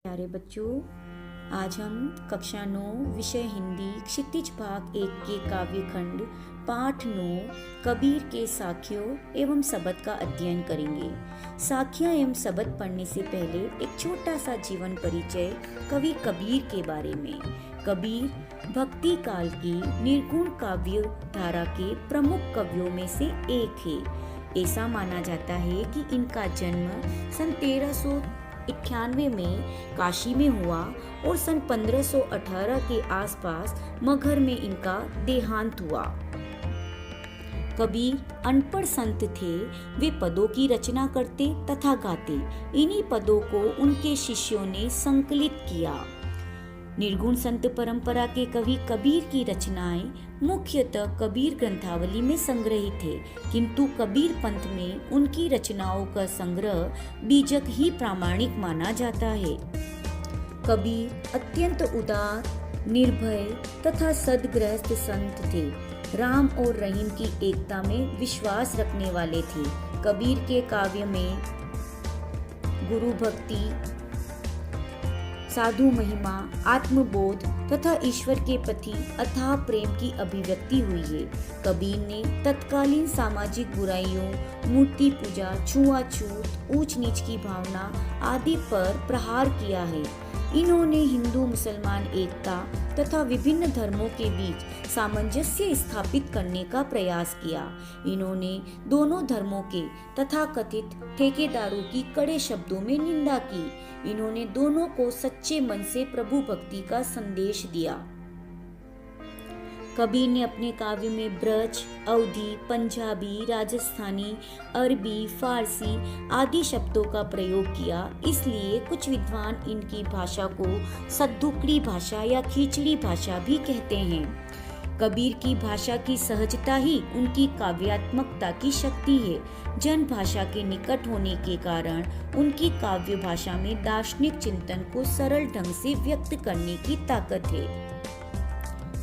प्यारे बच्चों, आज हम कक्षा 9 विषय हिंदी क्षितिज भाग 1 के काव्य खंड पाठ 9 कबीर के साखियों एवं सबद का अध्ययन करेंगे। साखियाँ एवं सबद पढ़ने से पहले एक छोटा सा जीवन परिचय कवि कबीर के बारे में। कबीर भक्ति काल की निर्गुण काव्य धारा के प्रमुख कवियों में से एक है। ऐसा माना जाता है कि इनका जन्म सन 1391 में काशी में हुआ और सन 1518 के आसपास मगहर में इनका देहांत हुआ। कबीर अनपढ़ संत थे। वे पदों की रचना करते तथा गाते। इन्हीं पदों को उनके शिष्यों ने संकलित किया। निर्गुण संत परंपरा के कवि कबीर की रचनाएं मुख्यतः कबीर ग्रंथावली में संग्रहित है, किंतु कबीर पंथ में उनकी रचनाओं का संग्रह बीजक ही प्रामाणिक माना जाता है। कबीर अत्यंत उदार, निर्भय तथा सद्गृहस्थ संत थे। राम और रहीम की एकता में विश्वास रखने वाले थे। कबीर के काव्य में गुरु भक्ति, साधु महिमा, आत्मबोध तथा ईश्वर के प्रति अथाह प्रेम की अभिव्यक्ति हुई है। कबीर ने तत्कालीन सामाजिक बुराइयों, मूर्ति पूजा, छुआछूत, ऊंच नीच की भावना आदि पर प्रहार किया है। इन्होंने हिंदू मुसलमान एकता तथा विभिन्न धर्मों के बीच सामंजस्य स्थापित करने का प्रयास किया। इन्होंने दोनों धर्मों के तथाकथित ठेकेदारों की कड़े शब्दों में निंदा की। इन्होंने दोनों को सच्चे मन से प्रभु भक्ति का संदेश दिया। कबीर ने अपने काव्य में ब्रज, अवधी, पंजाबी, राजस्थानी, अरबी, फारसी आदि शब्दों का प्रयोग किया। इसलिए कुछ विद्वान इनकी भाषा को सद्दुकड़ी भाषा या खिचड़ी भाषा भी कहते हैं। कबीर की भाषा की सहजता ही उनकी काव्यात्मकता की शक्ति है। जन भाषा के निकट होने के कारण उनकी काव्य भाषा में दार्शनिक चिंतन को सरल ढंग से व्यक्त करने की ताकत है।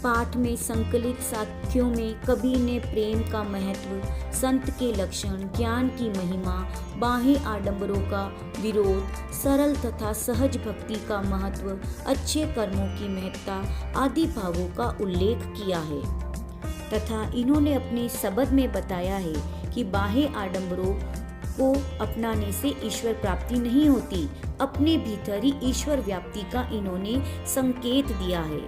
पाठ में संकलित साखियों में कबीर ने प्रेम का महत्व, संत के लक्षण, ज्ञान की महिमा, बाह्य आडंबरों का विरोध, सरल तथा सहज भक्ति का महत्व, अच्छे कर्मों की महत्ता आदि भावों का उल्लेख किया है। तथा इन्होंने अपने सबद में बताया है कि बाह्य आडंबरों को अपनाने से ईश्वर प्राप्ति नहीं होती। अपने भीतर ही ईश्वर व्याप्ति का इन्होंने संकेत दिया है।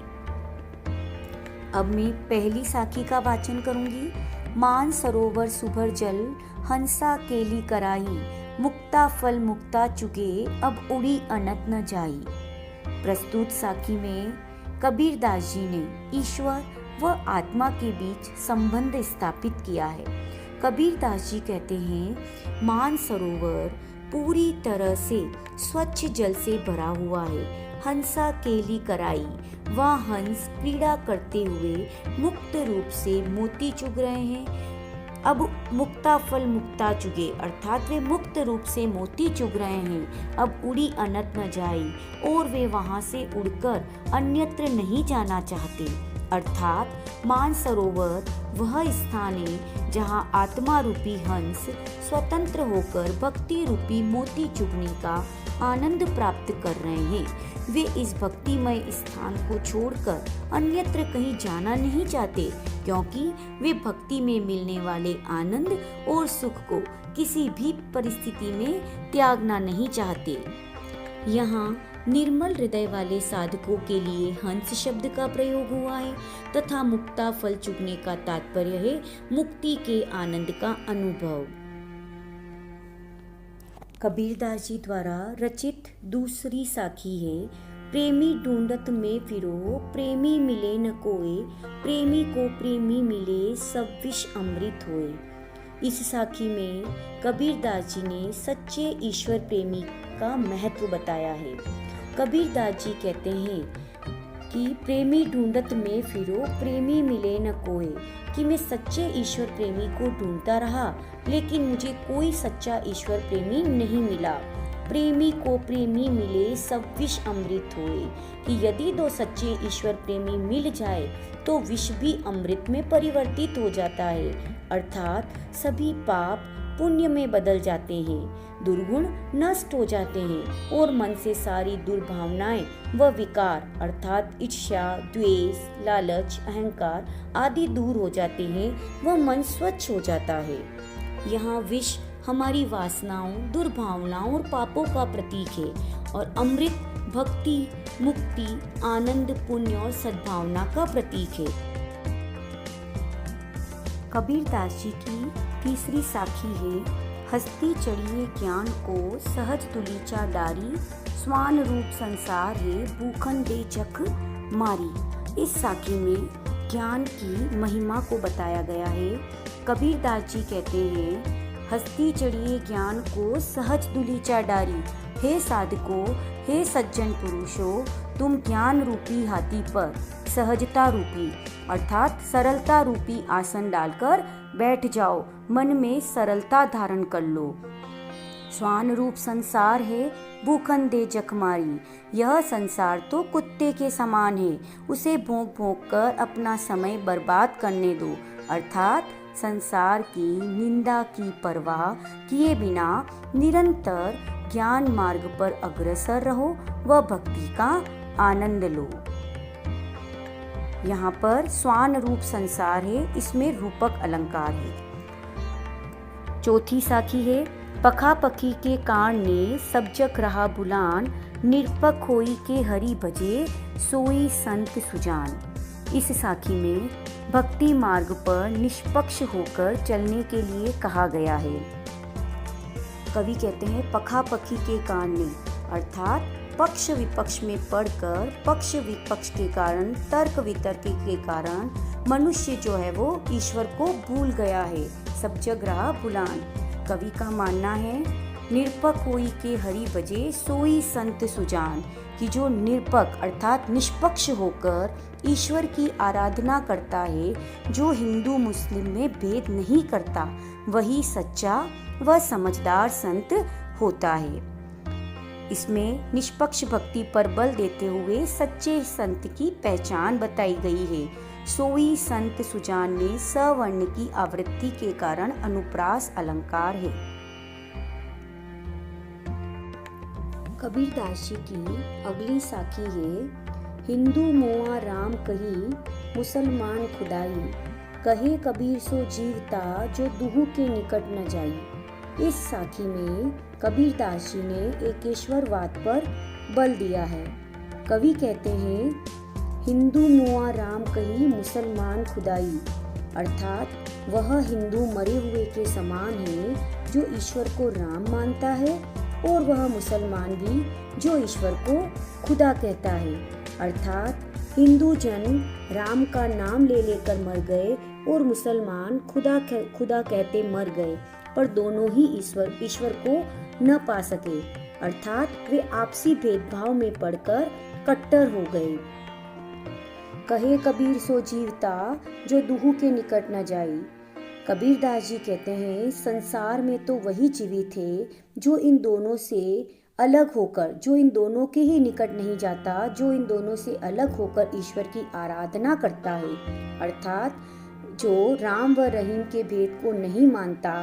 अब मैं पहली साखी का वाचन करूंगी। मान सरोवर सुभर जल, हंसा केली कराई, मुक्ता फल मुक्ता चुके, अब उड़ी अनत न जाई। प्रस्तुत साखी में कबीर दास जी ने ईश्वर व आत्मा के बीच संबंध स्थापित किया है। कबीर दास जी कहते हैं, मान सरोवर पूरी तरह से स्वच्छ जल से भरा हुआ है। हंसा केली कराई, वह हंस क्रीड़ा करते हुए मुक्त रूप से मोती चुग रहे हैं। अब मुक्ता फल मुक्ता चुगे, अर्थात वे मुक्त रूप से मोती चुग रहे हैं। अब उड़ी अनत न जाई, और वे वहां से उड़कर अन्यत्र नहीं जाना चाहते। अर्थात मानसरोवर वह स्थान है जहां आत्मा रूपी हंस स्वतंत्र होकर भक्ति रूपी मोती चुगने का आनंद प्राप्त कर रहे हैं। वे इस भक्तिमय स्थान को छोड़कर अन्यत्र कहीं जाना नहीं चाहते, क्योंकि वे भक्ति में मिलने वाले आनंद और सुख को किसी भी परिस्थिति में त्यागना नहीं चाहते। यहाँ निर्मल हृदय वाले साधकों के लिए हंस शब्द का प्रयोग हुआ है तथा मुक्ता फल चुगने का तात्पर्य है मुक्ति के आनंद का अनुभव। कबीरदास जी द्वारा रचित दूसरी साखी है। प्रेमी ढूंढत में फिरो, प्रेमी मिले न कोई, प्रेमी को प्रेमी मिले, सब विष अमृत होए। इस साखी में कबीरदास जी ने सच्चे ईश्वर प्रेमी का महत्व बताया है। कबीरदास जी कहते हैं कि प्रेमी ढूंढत में फिरो, प्रेमी मिले न कोई, कि मैं सच्चे ईश्वर प्रेमी को ढूंढता रहा, लेकिन मुझे कोई सच्चा ईश्वर प्रेमी नहीं मिला। प्रेमी को प्रेमी मिले, सब विष अमृत होए, कि यदि दो सच्चे ईश्वर प्रेमी मिल जाए तो विष भी अमृत में परिवर्तित हो जाता है। अर्थात सभी पाप पुण्य में बदल जाते हैं, दुर्गुण नष्ट हो जाते हैं और मन से सारी दुर्भावनाएं व विकार अर्थात इच्छा, द्वेष, लालच, अहंकार आदि दूर हो जाते हैं व मन स्वच्छ हो जाता है। यहाँ विष हमारी वासनाओं, दुर्भावनाओं और पापों का प्रतीक है और अमृत भक्ति, मुक्ति, आनंद, पुण्य और सद्भावना का प्रतीक है। कबीरदास जी की तीसरी साखी है, हस्ती चढ़िए ज्ञान को सहज तुलीचा डारी, स्वान रूप संसार है भूखन दे जख मारी। इस साखी में ज्ञान की महिमा को बताया गया है। कबीरदास जी कहते हैं, हस्ती चढ़िए ज्ञान को सहज दुलीचा डारी, हे साधको, हे सज्जन पुरुषों, तुम ज्ञान रूपी हाथी पर सहजता रूपी अर्थात सरलता रूपी आसन डालकर बैठ जाओ, मन में सरलता धारण कर लो। स्वान रूप संसार है भूखन दे जखमारी, यह संसार तो कुत्ते के समान है, उसे भोंक भोंक कर अपना समय बर्बाद करने दो। अर्थात संसार की निंदा की परवाह किए बिना निरंतर ज्ञान मार्ग पर अग्रसर रहो व भक्ति का आनंद लो। यहाँ पर स्वान रूप संसार है, इसमें रूपक अलंकार है। चौथी साखी है, पखा पखी के कान ने सब जग रहा बुलान, निरपक होई के हरि भजे सोई संत सुजान। इस साखी में भक्ति मार्ग पर निष्पक्ष होकर चलने के लिए कहा गया है। कवि कहते हैं, पखा पखी के कान ने अर्थात पक्ष विपक्ष में पढ़कर पक्ष विपक्ष के कारण, तर्क वितर्क के कारण मनुष्य जो है वो ईश्वर को भूल गया है, सब जग रहा भुलान। कवि का मानना है, निरपक होई के हरि भजे सोई संत सुजान, कि जो निरपक अर्थात निष्पक्ष होकर ईश्वर की आराधना करता है, जो हिंदू मुस्लिम में भेद नहीं करता, वही सच्चा व समझदार संत होता है। इसमें निष्पक्ष भक्ति पर बल देते हुए सच्चे संत की पहचान बताई गई है। सोई संत सुजान में सवर्ण की आवृत्ति के कारण अनुप्रास अलंकार है। कबीरदास जी की अगली साखी है, हिंदू मोआ राम कही मुसलमान खुदाई, कहे कबीर सो जीवता जो दुहु के निकट न जाई। इस साखी में कबीरदास जी ने एकेश्वरवाद पर बल दिया है। कवि कहते हैं, हिंदू मुआ राम कही मुसलमान खुदाई, अर्थात वह हिंदू मरे हुए के समान है जो ईश्वर को राम मानता है, और वह मुसलमान भी जो ईश्वर को खुदा कहता है। अर्थात हिंदू जन राम का नाम ले लेकर मर गए और मुसलमान खुदा कहते मर गए, पर दोनों ही ईश्वर को न पा सके। अर्थात वे आपसी भेदभाव में पड़कर कट्टर हो गए। कहे कबीर सो जीवता जो दुहु के निकट न जाई। कबीरदास जी कहते हैं, संसार में तो वही जीवित है जो इन दोनों से अलग होकर, जो इन दोनों के ही निकट नहीं जाता, जो इन दोनों से अलग होकर ईश्वर की आराधना करता है। अर्थात जो राम व रहीम के भेद को नहीं मानता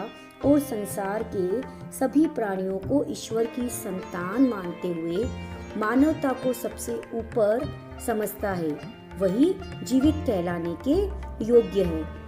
और संसार के सभी प्राणियों को ईश्वर की संतान मानते हुए मानवता को सबसे ऊपर समझता है, वही जीवित कहलाने के योग्य है।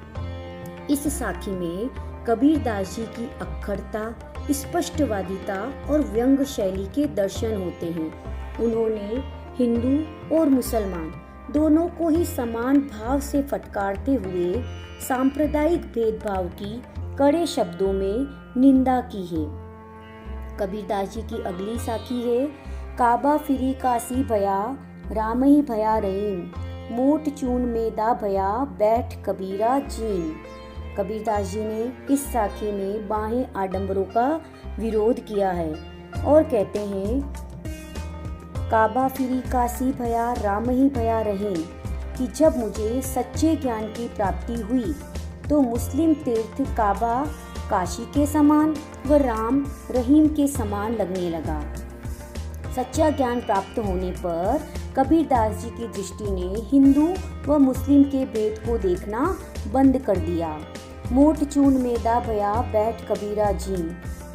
इस साखी में कबीरदास जी की अक्खरता, स्पष्टवादिता और व्यंग शैली के दर्शन होते हैं। उन्होंने हिंदू और मुसलमान दोनों को ही समान भाव से फटकारते हुए सांप्रदायिक भेदभाव की कड़े शब्दों में निंदा की है। कबीरदास जी की अगली साखी है, काबा फिरी काशी भया राम ही भया रहीम, मोट चून में दा भया बैठ कबीरा जीन। कबीरदास जी ने इस साखी में बाहें आडंबरों का विरोध किया है और कहते हैं, काबा फिरी काशी भया राम ही भया रहे, कि जब मुझे सच्चे ज्ञान की प्राप्ति हुई तो मुस्लिम तीर्थ काबा काशी के समान व राम रहीम के समान लगने लगा। सच्चा ज्ञान प्राप्त होने पर कबीरदास जी की दृष्टि ने हिंदू व मुस्लिम के भेद को देखना बंद कर दिया। मोट चून मेदा भया बैठ कबीरा जी।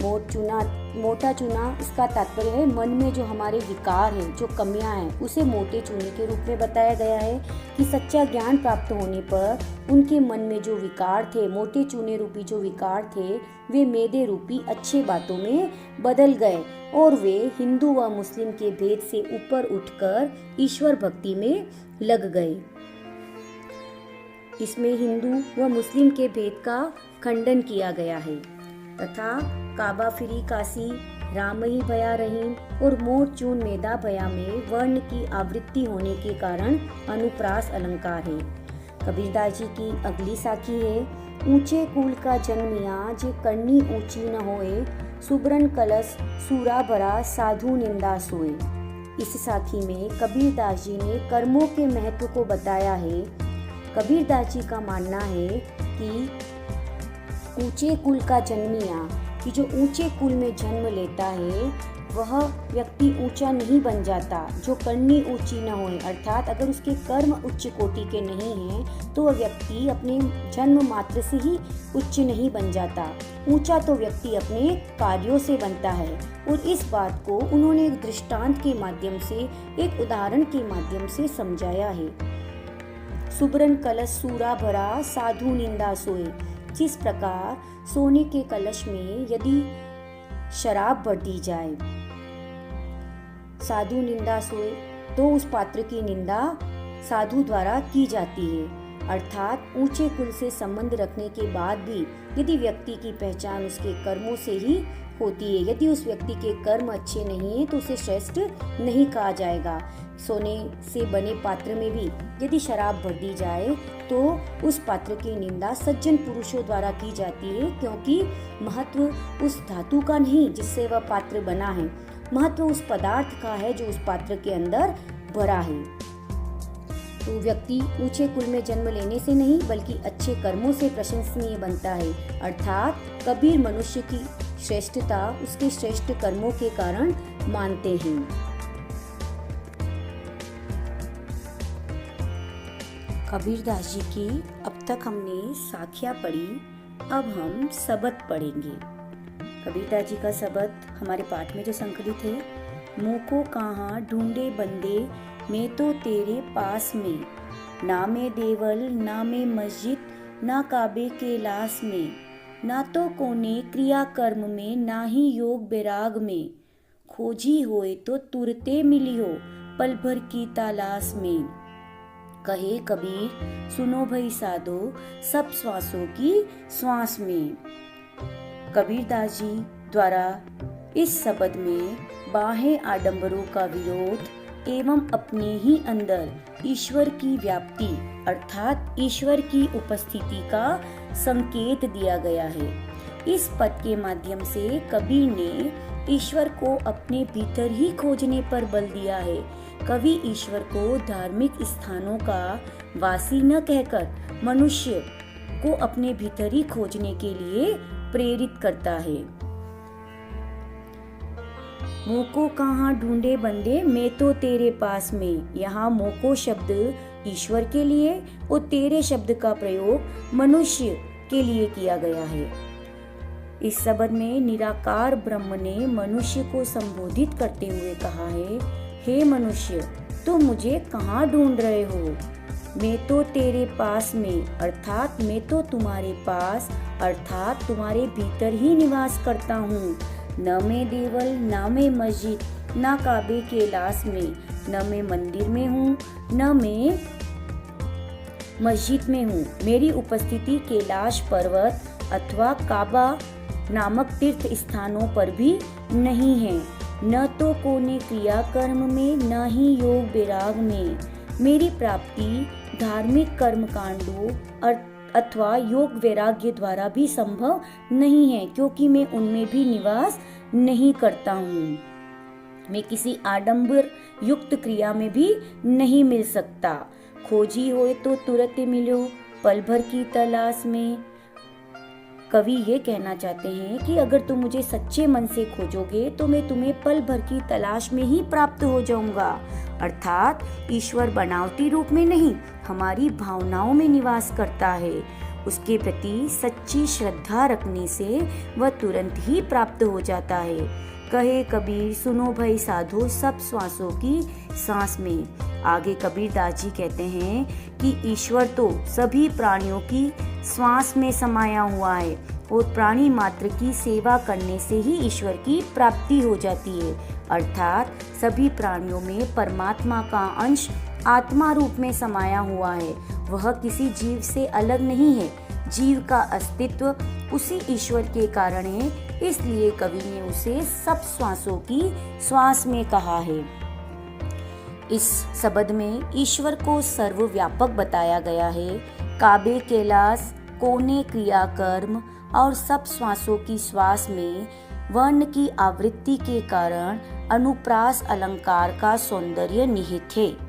मोटा चूना इसका तात्पर्य है मन में जो हमारे विकार हैं, जो कमियां हैं, उसे मोटे चूने के रूप में बताया गया है कि सच्चा ज्ञान प्राप्त होने पर उनके मन में जो विकार थे, मोटे चूने रूपी जो विकार थे, वे मेदे रूपी अच्छे बातों में बदल गए और वे हिंदू व मुस्लिम के भेद से ऊपर उठकर ईश्वर भक्ति में लग गए। इसमें हिंदू व मुस्लिम के भेद का खंडन किया गया है तथा काबा फिरी काशी, राम ही भया रहीम और मोट चून मेदा भया में वर्ण की आवृत्ति होने के कारण अनुप्रास अलंकार है। कबीरदास जी की अगली साखी है, ऊंचे कुल का जन्मिया जे करनी ऊंची न होए, सुब्रन कलश सूरा भरा साधु निंदा सोए। इस साखी में कबीरदास जी ने कर्मों के महत्व को बताया है। कबीरदास जी का मानना है कि ऊंचे कुल का जन्मिया, कि जो ऊंचे कुल में जन्म लेता है वह व्यक्ति ऊंचा नहीं बन जाता, जो करनी ऊंची न होए, अर्थात अगर उसके कर्म उच्च कोटि के नहीं हैं तो वह व्यक्ति अपने जन्म मात्र से ही उच्च नहीं बन जाता। ऊंचा तो व्यक्ति अपने कार्यों से बनता है और इस बात को उन्होंने एक दृष्टांत के माध्यम से, एक उदाहरण के माध्यम से समझाया है। सुब्रन कलश सूरा भरा साधु निंदा सोए। जिस प्रकार सोने के कलश में यदि शराब भर दी जाए, साधु निंदा सोए, तो उस पात्र की निंदा साधु द्वारा की जाती है। अर्थात ऊंचे कुल से संबंध रखने के बाद भी यदि व्यक्ति की पहचान उसके कर्मों से ही होती है, यदि उस व्यक्ति के कर्म अच्छे नहीं है तो उसे श्रेष्ठ नहीं कहा जाएगा। सोने से बने पात्र में भी यदि शराब भर दी जाए तो उस पात्र की निंदा सज्जन पुरुषों द्वारा की जाती है, क्योंकि महत्व उस धातु का नहीं जिससे वह पात्र बना है, महत्व उस पदार्थ का है जो उस पात्र के अंदर भरा है। तो व्यक्ति ऊंचे कुल में जन्म लेने से नहीं बल्कि अच्छे कर्मों से प्रशंसनीय बनता है। अर्थात कबीर मनुष्य की श्रेष्ठता उसके श्रेष्ठ कर्मों के कारण मानते हैं। कबीरदास जी की अब तक हमने साखियाँ पढ़ी, अब हम सबद पढ़ेंगे। कबीरदास जी का सबद हमारे पाठ में जो संकलित है, मोको कहाँ ढूंढे बंदे मैं तो तेरे पास में, ना में देवल ना में मस्जिद ना काबे के लाश में, ना तो कोने क्रिया कर्म में ना ही योग बैराग में, खोजी होए तो तुरते मिली हो पल भर की तलाश में। कहे कबीर सुनो भई साधो सब श्वासों की श्वास में। कबीरदास जी द्वारा इस शब्द में बाह्य आडंबरों का विरोध एवं अपने ही अंदर ईश्वर की व्याप्ति अर्थात ईश्वर की उपस्थिति का संकेत दिया गया है। इस पद के माध्यम से कबीर ने ईश्वर को अपने भीतर ही खोजने पर बल दिया है। कवि ईश्वर को धार्मिक स्थानों का वासी न कहकर मनुष्य को अपने भीतर ही खोजने के लिए प्रेरित करता है। मोको कहाँ ढूंढे बंदे मैं तो तेरे पास में, यहाँ मोको शब्द ईश्वर के लिए और तेरे शब्द का प्रयोग मनुष्य के लिए किया गया है। इस शब्द में निराकार ब्रह्म ने मनुष्य को संबोधित करते हुए कहा है, हे मनुष्य तुम मुझे कहाँ ढूंढ रहे हो, मैं तो तेरे पास में अर्थात मैं तो तुम्हारे पास अर्थात तुम्हारे भीतर ही निवास करता हूँ। न मैं देवल न मैं मस्जिद न काबे के लाश में, न मैं मंदिर में हूँ न मैं मस्जिद में हूँ। मेरी उपस्थिति कैलाश पर्वत अथवा काबा नामक तीर्थ स्थानों पर भी नहीं है, न तो कोने क्रिया कर्म में न ही योग बैराग में। मेरी प्राप्ति धार्मिक कर्म कांडों अथवा योग वैराग्य द्वारा भी संभव नहीं है, क्योंकि मैं उनमें भी निवास नहीं करता हूँ। मैं किसी आडंबर युक्त क्रिया में भी नहीं मिल सकता। खोजी होए तो तुरंत मिलो पल भर की तलाश में। कवि ये कहना चाहते हैं कि अगर तुम मुझे सच्चे मन से खोजोगे तो मैं तुम्हें पल भर की तलाश में ही प्राप्त हो जाऊंगा। अर्थात ईश्वर बनावटी रूप में नहीं हमारी भावनाओं में निवास करता है। उसके प्रति सच्ची श्रद्धा रखने से वह तुरंत ही प्राप्त हो जाता है। कहे कबीर सुनो भाई साधो सब श्वासों की सांस में। आगे कबीरदास जी कहते हैं कि ईश्वर तो सभी प्राणियों की श्वास में समाया हुआ है और प्राणी मात्र की सेवा करने से ही ईश्वर की प्राप्ति हो जाती है। अर्थात सभी प्राणियों में परमात्मा का अंश आत्मा रूप में समाया हुआ है। वह किसी जीव से अलग नहीं है। जीव का अस्तित्व उसी ईश्वर के कारण है, इसलिए कवि ने उसे सब श्वासों की श्वास में कहा है। इस शब्द में ईश्वर को सर्वव्यापक बताया गया है। काबे कैलाश कोने क्रिया कर्म और सब श्वासों की श्वास में वर्ण की आवृत्ति के कारण अनुप्रास अलंकार का सौंदर्य निहित है।